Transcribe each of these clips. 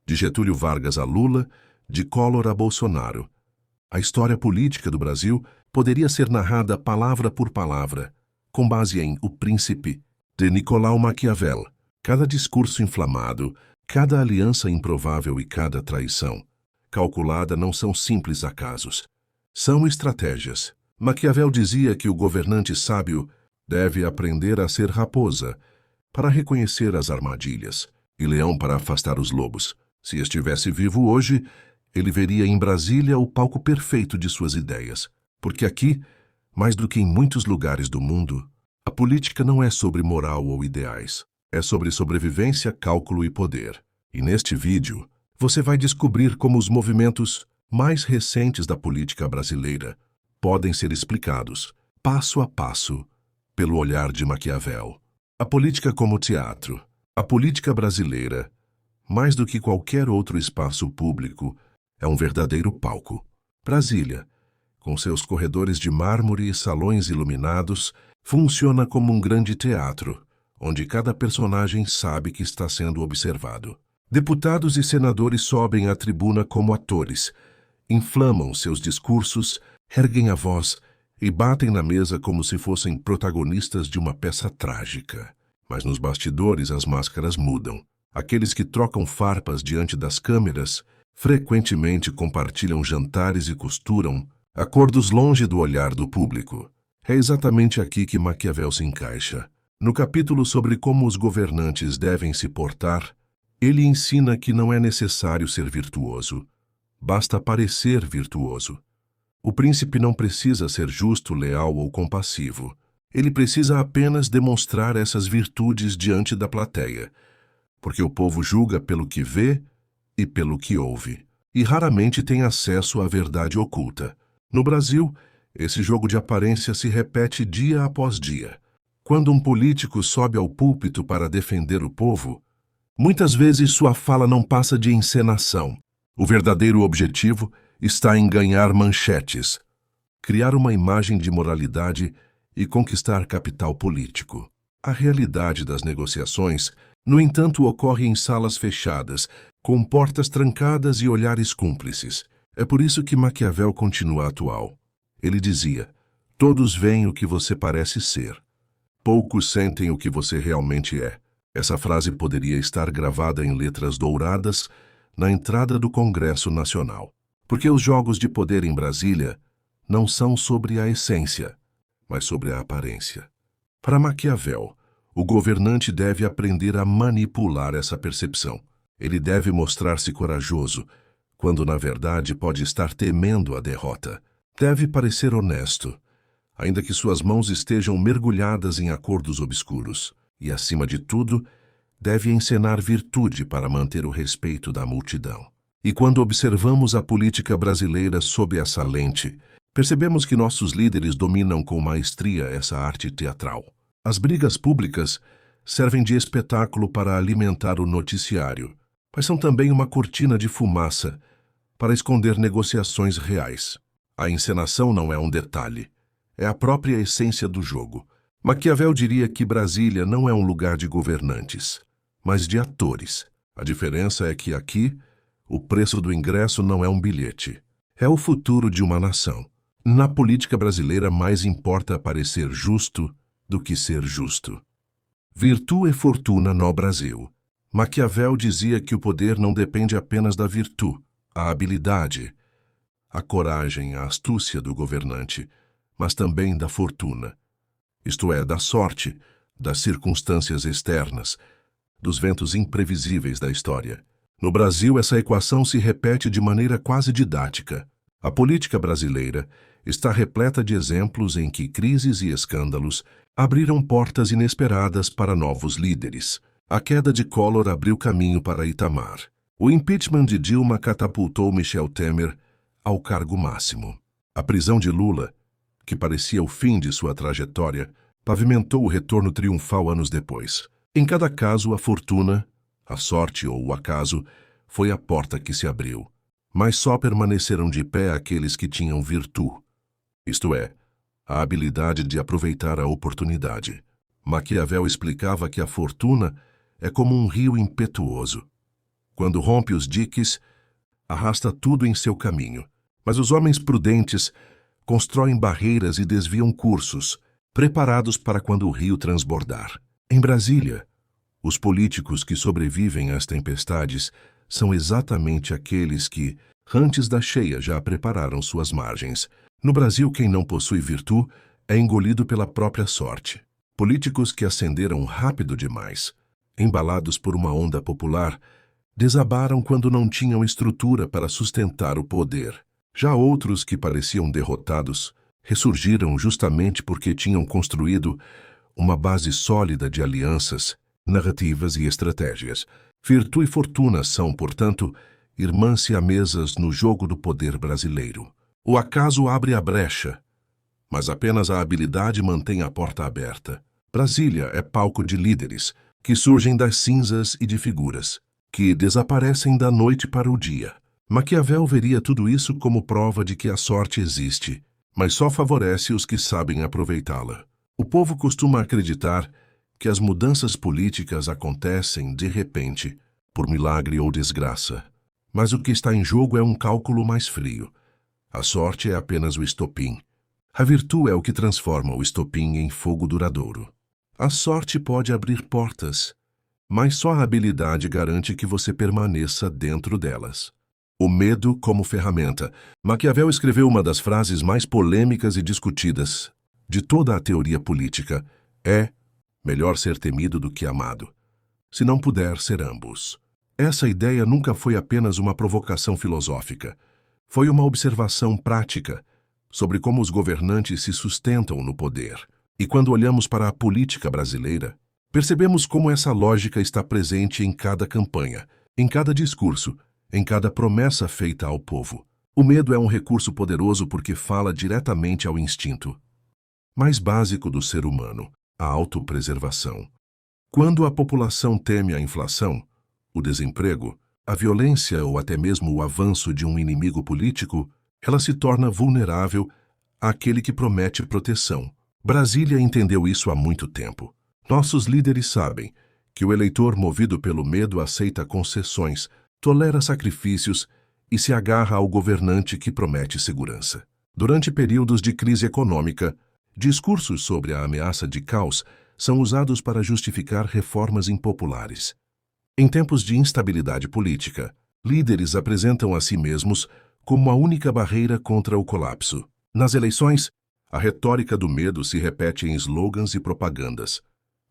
de Getúlio Vargas a Lula, de Collor a Bolsonaro. A história política do Brasil poderia ser narrada palavra por palavra, com base em O Príncipe, de Nicolau Maquiavel. Cada discurso inflamado, cada aliança improvável e cada traição calculada não são simples acasos. São estratégias. Maquiavel dizia que o governante sábio deve aprender a ser raposa para reconhecer as armadilhas e leão para afastar os lobos. Se estivesse vivo hoje, ele veria em Brasília o palco perfeito de suas ideias. Porque aqui, mais do que em muitos lugares do mundo, a política não é sobre moral ou ideais. É sobre sobrevivência, cálculo e poder. E neste vídeo, você vai descobrir como os movimentos mais recentes da política brasileira podem ser explicados, passo a passo, pelo olhar de Maquiavel. A política como teatro. A política brasileira, mais do que qualquer outro espaço público, é um verdadeiro palco. Brasília, com seus corredores de mármore e salões iluminados, funciona como um grande teatro, onde cada personagem sabe que está sendo observado. Deputados e senadores sobem à tribuna como atores, inflamam seus discursos, erguem a voz e batem na mesa como se fossem protagonistas de uma peça trágica. Mas nos bastidores as máscaras mudam. Aqueles que trocam farpas diante das câmeras frequentemente compartilham jantares e costuram acordos longe do olhar do público. É exatamente aqui que Maquiavel se encaixa. No capítulo sobre como os governantes devem se portar, ele ensina que não é necessário ser virtuoso. Basta parecer virtuoso. O príncipe não precisa ser justo, leal ou compassivo. Ele precisa apenas demonstrar essas virtudes diante da plateia, porque o povo julga pelo que vê e pelo que ouve, e raramente tem acesso à verdade oculta. No Brasil, esse jogo de aparência se repete dia após dia. Quando um político sobe ao púlpito para defender o povo, muitas vezes sua fala não passa de encenação. O verdadeiro objetivo está em ganhar manchetes, criar uma imagem de moralidade e conquistar capital político. A realidade das negociações, no entanto, ocorre em salas fechadas, com portas trancadas e olhares cúmplices. É por isso que Maquiavel continua atual. Ele dizia: todos veem o que você parece ser. Poucos sentem o que você realmente é. Essa frase poderia estar gravada em letras douradas na entrada do Congresso Nacional. Porque os jogos de poder em Brasília não são sobre a essência, mas sobre a aparência. Para Maquiavel, o governante deve aprender a manipular essa percepção. Ele deve mostrar-se corajoso, quando na verdade pode estar temendo a derrota. Deve parecer honesto, ainda que suas mãos estejam mergulhadas em acordos obscuros. E, acima de tudo, deve encenar virtude para manter o respeito da multidão. E quando observamos a política brasileira sob essa lente, percebemos que nossos líderes dominam com maestria essa arte teatral. As brigas públicas servem de espetáculo para alimentar o noticiário, mas são também uma cortina de fumaça para esconder negociações reais. A encenação não é um detalhe, é a própria essência do jogo. Maquiavel diria que Brasília não é um lugar de governantes, mas de atores. A diferença é que aqui, o preço do ingresso não é um bilhete. É o futuro de uma nação. Na política brasileira, mais importa parecer justo do que ser justo. Virtu e fortuna no Brasil. Maquiavel dizia que o poder não depende apenas da virtude, a habilidade, a coragem, a astúcia do governante, mas também da fortuna. Isto é, da sorte, das circunstâncias externas, dos ventos imprevisíveis da história. No Brasil, essa equação se repete de maneira quase didática. A política brasileira está repleta de exemplos em que crises e escândalos abriram portas inesperadas para novos líderes. A queda de Collor abriu caminho para Itamar. O impeachment de Dilma catapultou Michel Temer ao cargo máximo. A prisão de Lula, que parecia o fim de sua trajetória, pavimentou o retorno triunfal anos depois. Em cada caso, a fortuna, a sorte ou o acaso, foi a porta que se abriu. Mas só permaneceram de pé aqueles que tinham virtude, isto é, a habilidade de aproveitar a Quando rompe os diques, arrasta tudo em seu caminho. Mas os homens prudentes constroem barreiras e desviam cursos, preparados para quando o rio transbordar. Em Brasília, os políticos que sobrevivem às tempestades são exatamente aqueles que, antes da cheia, já prepararam suas margens. No Brasil, quem não possui virtude é engolido pela própria sorte. Políticos que ascenderam rápido demais, embalados por uma onda popular, desabaram quando não tinham estrutura para sustentar o poder. Já outros que pareciam derrotados ressurgiram justamente porque tinham construído uma base sólida de alianças, narrativas e estratégias. Virtude e fortuna são, portanto, irmãs siamesas no jogo do poder brasileiro. O acaso abre a brecha, mas apenas a habilidade mantém a porta aberta. Brasília é palco de líderes que surgem das cinzas e de figuras que desaparecem da noite para o dia. Maquiavel veria tudo isso como prova de que a sorte existe, mas só favorece os que sabem aproveitá-la. O povo costuma acreditar que as mudanças políticas acontecem de repente, por milagre ou desgraça. Mas o que está em jogo é um cálculo mais frio. A sorte é apenas o estopim. A virtude é o que transforma o estopim em fogo duradouro. A sorte pode abrir portas, mas só a habilidade garante que você permaneça dentro delas. O medo como ferramenta. Maquiavel escreveu uma das frases mais polêmicas e discutidas de toda a teoria política. É melhor ser temido do que amado, se não puder ser ambos. Essa ideia nunca foi apenas uma provocação filosófica. Foi uma observação prática sobre como os governantes se sustentam no poder. E quando olhamos para a política brasileira, percebemos como essa lógica está presente em cada campanha, em cada discurso, em cada promessa feita ao povo. O medo é um recurso poderoso porque fala diretamente ao instinto mais básico do ser humano, a autopreservação. Quando a população teme a inflação, o desemprego, a violência ou até mesmo o avanço de um inimigo político, ela se torna vulnerável àquele que promete proteção. Brasília entendeu isso há muito tempo. Nossos líderes sabem que o eleitor movido pelo medo aceita concessões, tolera sacrifícios e se agarra ao governante que promete segurança. Durante períodos de crise econômica, discursos sobre a ameaça de caos são usados para justificar reformas impopulares. Em tempos de instabilidade política, líderes apresentam a si mesmos como a única barreira contra o colapso. Nas eleições, a retórica do medo se repete em slogans e propagandas.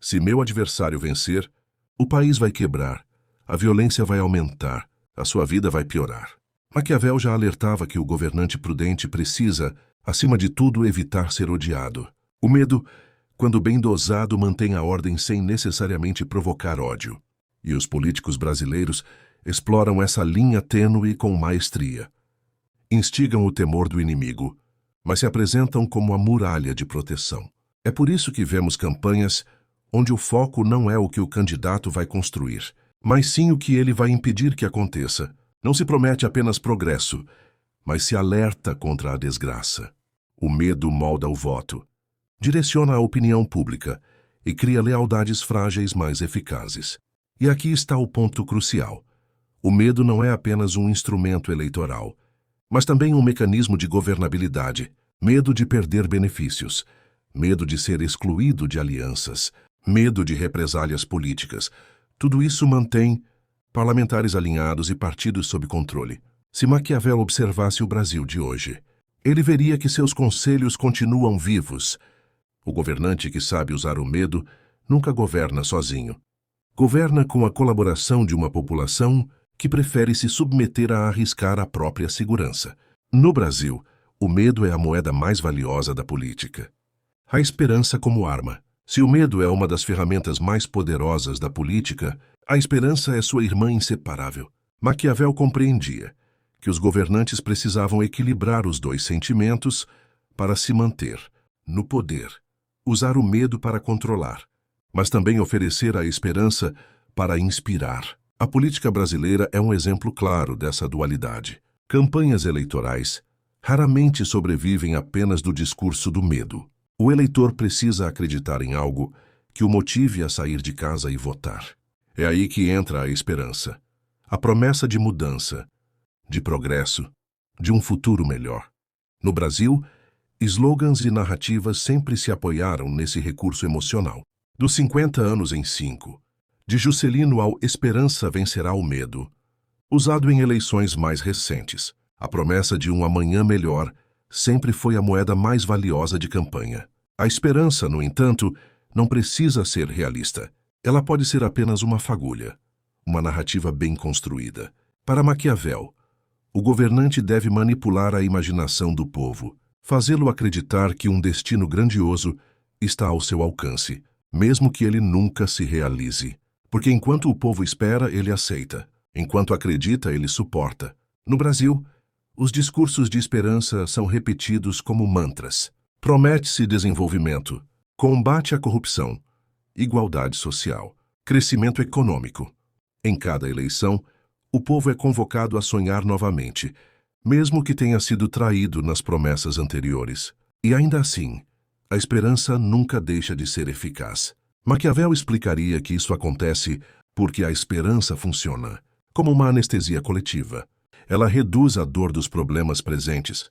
Se meu adversário vencer, o país vai quebrar, a violência vai aumentar, a sua vida vai piorar. Maquiavel já alertava que o governante prudente precisa, acima de tudo, evitar ser odiado. O medo, quando bem dosado, mantém a ordem sem necessariamente provocar ódio. E os políticos brasileiros exploram essa linha tênue com maestria. Instigam o temor do inimigo, mas se apresentam como a muralha de proteção. É por isso que vemos campanhas onde o foco não é o que o candidato vai construir, mas sim o que ele vai impedir que aconteça. Não se promete apenas progresso, mas se alerta contra a desgraça. O medo molda o voto, direciona a opinião pública e cria lealdades frágeis mais eficazes. E aqui está o ponto crucial. O medo não é apenas um instrumento eleitoral, mas também um mecanismo de governabilidade. Medo de perder benefícios, medo de ser excluído de alianças, medo de represálias políticas. Tudo isso mantém parlamentares alinhados e partidos sob controle. Se Maquiavel observasse o Brasil de hoje, ele veria que seus conselhos continuam vivos. O governante que sabe usar o medo nunca governa sozinho. Governa com a colaboração de uma população que prefere se submeter a arriscar a própria segurança. No Brasil, o medo é a moeda mais valiosa da política. A esperança como arma. Se o medo é uma das ferramentas mais poderosas da política, a esperança é sua irmã inseparável. Maquiavel compreendia que os governantes precisavam equilibrar os dois sentimentos para se manter no poder, usar o medo para controlar, mas também oferecer a esperança para inspirar. A política brasileira é um exemplo claro dessa dualidade. Campanhas eleitorais raramente sobrevivem apenas do discurso do medo. O eleitor precisa acreditar em algo que o motive a sair de casa e votar. É aí que entra a esperança. a promessa de mudança, de progresso, de um futuro melhor. No Brasil, slogans e narrativas sempre se apoiaram nesse recurso emocional. Dos 50 anos em 5, de Juscelino ao Esperança vencerá o medo, usado em eleições mais recentes. A promessa de um amanhã melhor sempre foi a moeda mais valiosa de campanha. A esperança, no entanto, não precisa ser realista. Ela pode ser apenas uma fagulha, uma narrativa bem construída. Para Maquiavel, o governante deve manipular a imaginação do povo, fazê-lo acreditar que um destino grandioso está ao seu alcance, mesmo que ele nunca se realize. Porque enquanto o povo espera, ele aceita. Enquanto acredita, ele suporta. No Brasil, os discursos de esperança são repetidos como mantras. Promete-se desenvolvimento, combate à corrupção, igualdade social, crescimento econômico. Em cada eleição, o povo é convocado a sonhar novamente, mesmo que tenha sido traído nas promessas anteriores. E ainda assim, a esperança nunca deixa de ser eficaz. Maquiavel explicaria que isso acontece porque a esperança funciona como uma anestesia coletiva. Ela reduz a dor dos problemas presentes,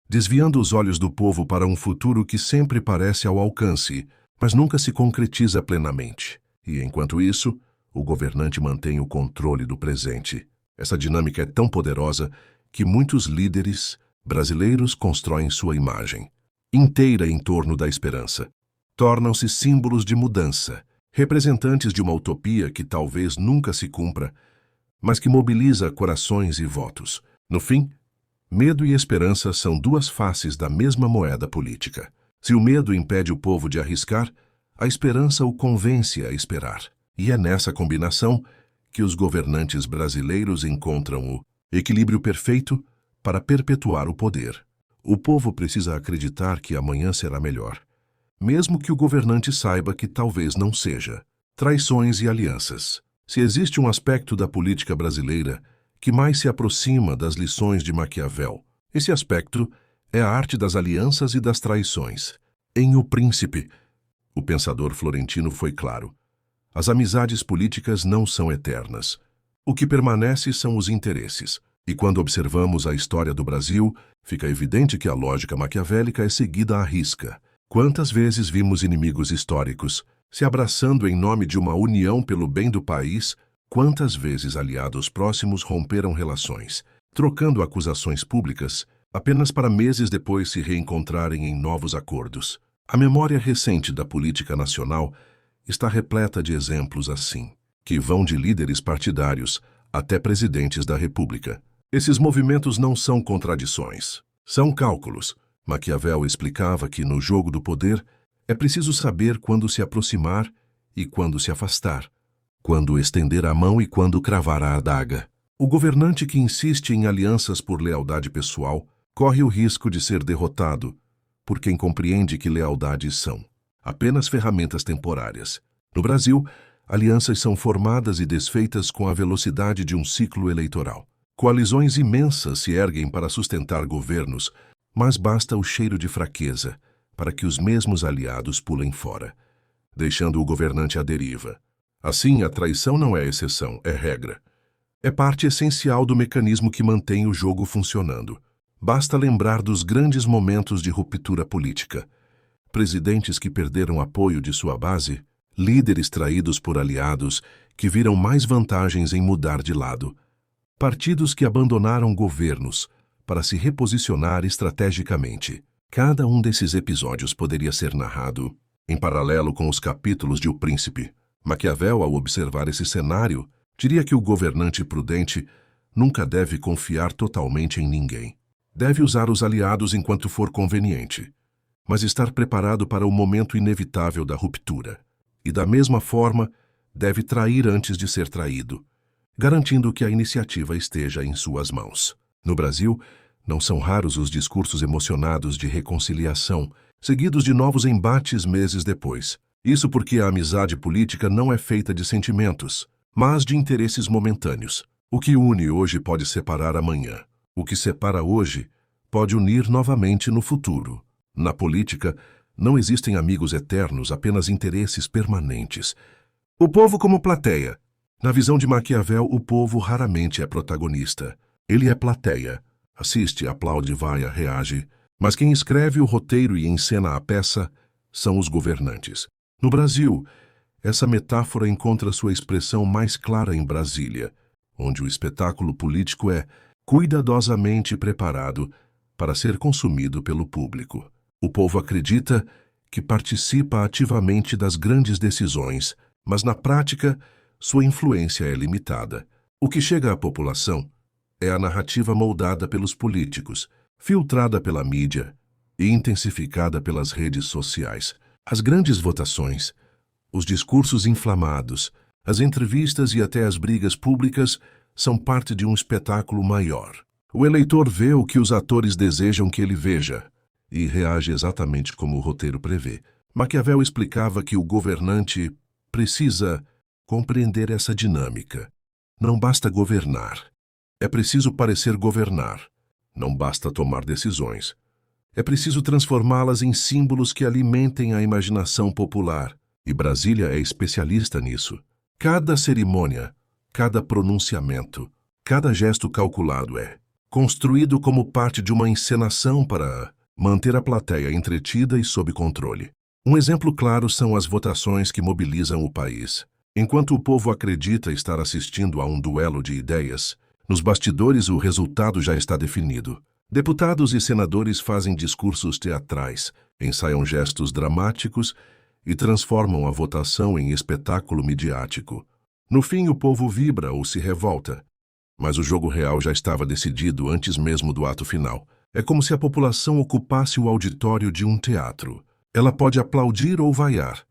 desviando os olhos do povo para um futuro que sempre parece ao alcance, mas nunca se concretiza plenamente. E, enquanto isso, o governante mantém o controle do presente. Essa dinâmica é tão poderosa que muitos líderes brasileiros constroem sua imagem inteira em torno da esperança. Tornam-se símbolos de mudança, representantes de uma utopia que talvez nunca se cumpra, mas que mobiliza corações e votos. No fim, medo e esperança são duas faces da mesma moeda política. Se o medo impede o povo de arriscar, a esperança o convence a esperar. E é nessa combinação que os governantes brasileiros encontram o equilíbrio perfeito para perpetuar o poder. O povo precisa acreditar que amanhã será melhor, mesmo que o governante saiba que talvez não seja. Traições e alianças. Se existe um aspecto da política brasileira que mais se aproxima das lições de Maquiavel, esse aspecto é a arte das alianças e das traições. Em O Príncipe, o pensador florentino foi claro: as amizades políticas não são eternas. O que permanece são os interesses. E quando observamos a história do Brasil, fica evidente que a lógica maquiavélica é seguida à risca. Quantas vezes vimos inimigos históricos se abraçando em nome de uma união pelo bem do país? Quantas vezes aliados próximos romperam relações, trocando acusações públicas, apenas para meses depois se reencontrarem em novos acordos? A memória recente da política nacional está repleta de exemplos assim, que vão de líderes partidários até presidentes da República. Esses movimentos não são contradições, são cálculos. Maquiavel explicava que no jogo do poder é preciso saber quando se aproximar e quando se afastar, quando estender a mão e quando cravar a adaga. O governante que insiste em alianças por lealdade pessoal corre o risco de ser derrotado por quem compreende que lealdades são apenas ferramentas temporárias. No Brasil, alianças são formadas e desfeitas com a velocidade de um ciclo eleitoral. Coalizões imensas se erguem para sustentar governos, mas basta o cheiro de fraqueza para que os mesmos aliados pulem fora, deixando o governante à deriva. Assim, a traição não é exceção, é regra. É parte essencial do mecanismo que mantém o jogo funcionando. Basta lembrar dos grandes momentos de ruptura política. Presidentes que perderam apoio de sua base, líderes traídos por aliados que viram mais vantagens em mudar de lado, partidos que abandonaram governos para se reposicionar estrategicamente. Cada um desses episódios poderia ser narrado em paralelo com os capítulos de O Príncipe. Maquiavel, ao observar esse cenário, diria que o governante prudente nunca deve confiar totalmente em ninguém. Deve usar os aliados enquanto for conveniente, mas estar preparado para o momento inevitável da ruptura. E da mesma forma, deve trair antes de ser traído, garantindo que a iniciativa esteja em suas mãos. No Brasil, não são raros os discursos emocionados de reconciliação, seguidos de novos embates meses depois. Isso porque a amizade política não é feita de sentimentos, mas de interesses momentâneos. O que une hoje pode separar amanhã. O que separa hoje pode unir novamente no futuro. Na política, não existem amigos eternos, apenas interesses permanentes. O povo como plateia, Na visão de Maquiavel, o povo raramente é protagonista. Ele é plateia. Assiste, aplaude, vaia, reage. Mas quem escreve o roteiro e encena a peça são os governantes. No Brasil, essa metáfora encontra sua expressão mais clara em Brasília, onde o espetáculo político é cuidadosamente preparado para ser consumido pelo público. O povo acredita que participa ativamente das grandes decisões, mas na prática, sua influência é limitada. O que chega à população é a narrativa moldada pelos políticos, filtrada pela mídia e intensificada pelas redes sociais. As grandes votações, os discursos inflamados, as entrevistas e até as brigas públicas são parte de um espetáculo maior. O eleitor vê o que os atores desejam que ele veja e reage exatamente como o roteiro prevê. Maquiavel explicava que o governante precisa compreender essa dinâmica. Não basta governar. É preciso parecer governar. Não basta tomar decisões. É preciso transformá-las em símbolos que alimentem a imaginação popular. E Brasília é especialista nisso. Cada cerimônia, cada pronunciamento, cada gesto calculado é construído como parte de uma encenação para manter a plateia entretida e sob controle. Um exemplo claro são as votações que mobilizam o país. Enquanto o povo acredita estar assistindo a um duelo de ideias, nos bastidores o resultado já está definido. Deputados e senadores fazem discursos teatrais, ensaiam gestos dramáticos e transformam a votação em espetáculo midiático. No fim, o povo vibra ou se revolta, mas o jogo real já estava decidido antes mesmo do ato final. É como se a população ocupasse o auditório de um teatro. Ela pode aplaudir ou vaiar,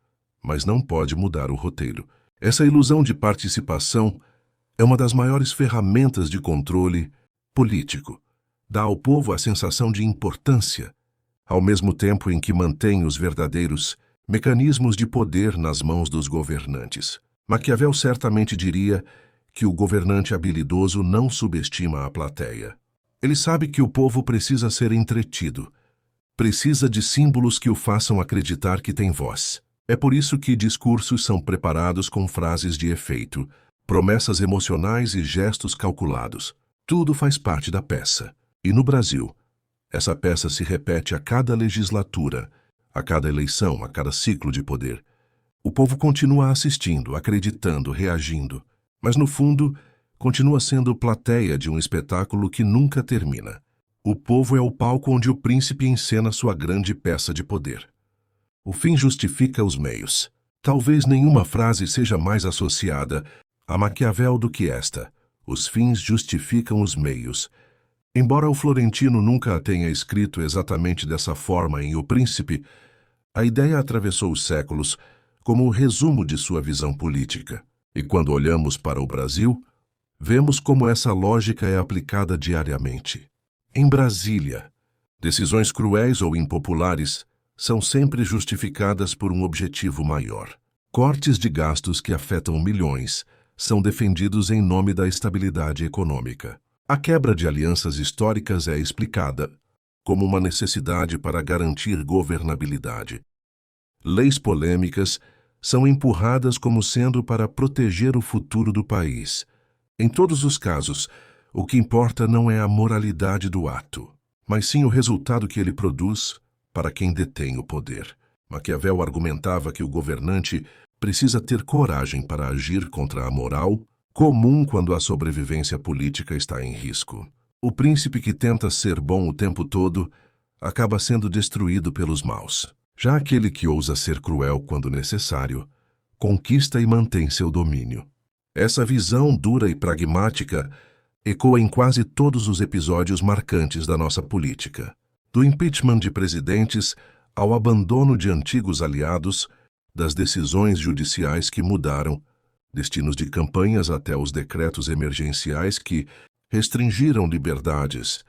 mas não pode mudar o roteiro. Essa ilusão de participação é uma das maiores ferramentas de controle político. Dá ao povo a sensação de importância, ao mesmo tempo em que mantém os verdadeiros mecanismos de poder nas mãos dos governantes. Maquiavel certamente diria que o governante habilidoso não subestima a plateia. Ele sabe que o povo precisa ser entretido, precisa de símbolos que o façam acreditar que tem voz. É por isso que discursos são preparados com frases de efeito, promessas emocionais e gestos calculados. Tudo faz parte da peça. E no Brasil, essa peça se repete a cada legislatura, a cada eleição, a cada ciclo de poder. O povo continua assistindo, acreditando, reagindo, mas no fundo, continua sendo plateia de um espetáculo que nunca termina. O povo é o palco onde o príncipe encena sua grande peça de poder. O fim justifica os meios. Talvez nenhuma frase seja mais associada a Maquiavel do que esta. Os fins justificam os meios. Embora o Florentino nunca a tenha escrito exatamente dessa forma em O Príncipe, a ideia atravessou os séculos como o resumo de sua visão política. E quando olhamos para o Brasil, vemos como essa lógica é aplicada diariamente. Em Brasília, decisões cruéis ou impopulares são sempre justificadas por um objetivo maior. Cortes de gastos que afetam milhões são defendidos em nome da estabilidade econômica. A quebra de alianças históricas é explicada como uma necessidade para garantir governabilidade. Leis polêmicas são empurradas como sendo para proteger o futuro do país. Em todos os casos, o que importa não é a moralidade do ato, mas sim o resultado que ele produz para quem detém o poder. Maquiavel argumentava que o governante precisa ter coragem para agir contra a moral comum quando a sobrevivência política está em risco. O príncipe que tenta ser bom o tempo todo acaba sendo destruído pelos maus. Já aquele que ousa ser cruel quando necessário, conquista e mantém seu domínio. Essa visão dura e pragmática ecoa em quase todos os episódios marcantes da nossa política. Do impeachment de presidentes ao abandono de antigos aliados, das decisões judiciais que mudaram destinos de campanhas até os decretos emergenciais que restringiram liberdades.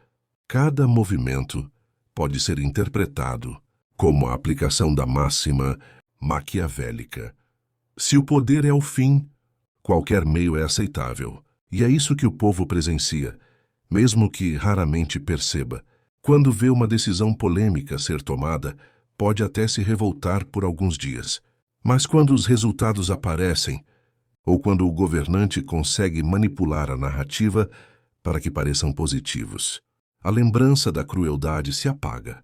Cada movimento pode ser interpretado como a aplicação da máxima maquiavélica. Se o poder é o fim, qualquer meio é aceitável. E é isso que o povo presencia, mesmo que raramente perceba. Quando vê uma decisão polêmica ser tomada, pode até se revoltar por alguns dias. Mas quando os resultados aparecem, ou quando o governante consegue manipular a narrativa para que pareçam positivos. A lembrança da crueldade se apaga.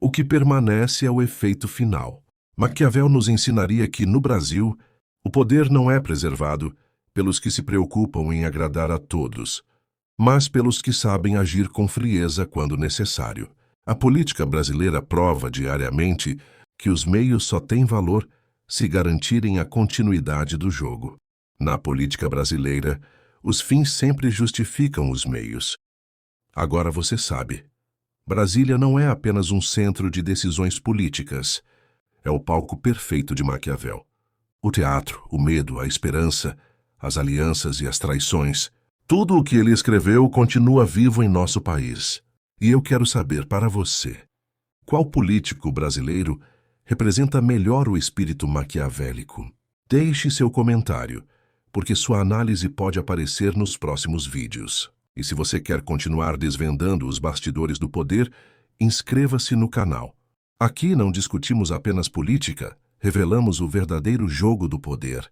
O que permanece é o efeito final. Maquiavel nos ensinaria que, no Brasil, o poder não é preservado pelos que se preocupam em agradar a todos, mas pelos que sabem agir com frieza quando necessário. A política brasileira prova diariamente que os meios só têm valor se garantirem a continuidade do jogo. Na política brasileira, os fins sempre justificam os meios. Agora você sabe, Brasília não é apenas um centro de decisões políticas, é o palco perfeito de Maquiavel. O teatro, o medo, a esperança, as alianças e as traições, tudo o que ele escreveu continua vivo em nosso país. E eu quero saber para você, qual político brasileiro representa melhor o espírito maquiavélico? Deixe seu comentário, porque sua análise pode aparecer nos próximos vídeos. E se você quer continuar desvendando os bastidores do poder, inscreva-se no canal. Aqui não discutimos apenas política, revelamos o verdadeiro jogo do poder.